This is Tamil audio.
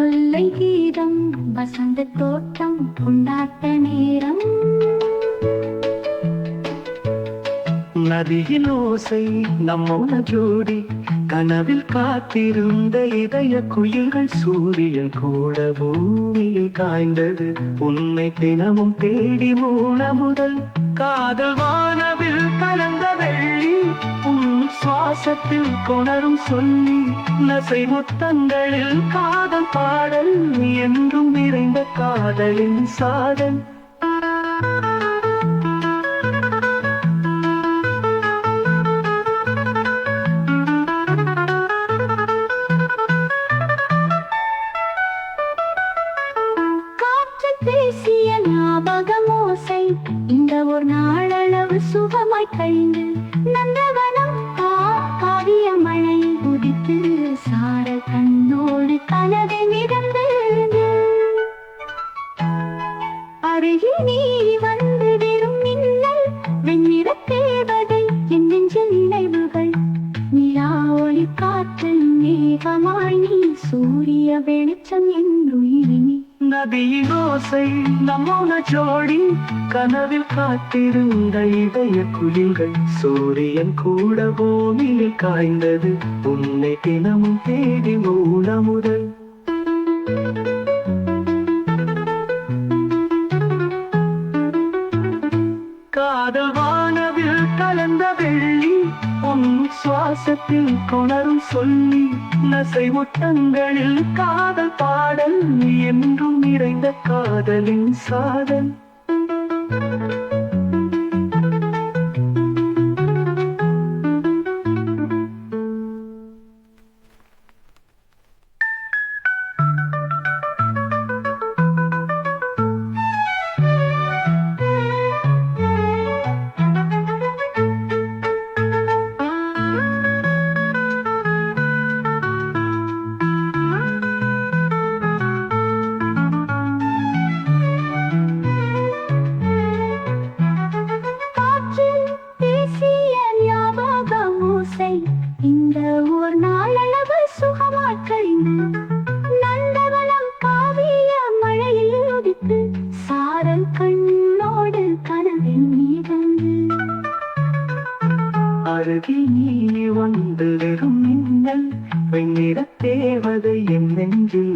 கொல்லை கீதம் வசந்த தோட்டம் கொண்டாட்ட நேரம். நதியின் ஓசை நம்மோட ஜோடி கனவில் காத்திருந்த இதய குயில்கள். சூரியன் கூட பூமியில் காய்ந்தது உன்னை தினமும் தேடி மூல முதல். காதல் வானவில் கலந்த வெள்ளி உன் சுவாசத்தில் கொணரும் சொல்லி. நசை முத்தங்களில் காதல் பாடல் என்றும் நிறைந்த காதலின் சாதல். பேசிய ஞாபகமோசை இந்த ஒரு நாளளவு சுகமாய் கழிந்து. நந்தவனம் காவிய மழை குதித்து சார கண்ணோடு கனவை மிதந்தது. அருகே நீ வந்து வெறும் மின்னல் வெண்ணிற தேவதை என் நெஞ்சில் நினைவுகள். நிலா ஒளி காற்று மேகமாய் நீ சூரிய வெளிச்சம் என்றுயிரினி. நதியின் ஓசை நம்மோட ஜோடி கனவில் காத்திருந்த இதய குயில்கள். சூரியன் கூட பூமியில் காய்ந்தது உன்னை தினமும் தேடி மூல முதல். காதல் வானவில் கலந்த வெள்ளி உன் சுவாசத்தில் கொணரும் சொல்லி. நசை முட்டங்களில் காதல் பாடல் என்றும் நிறைந்த காதலின் சாதல்.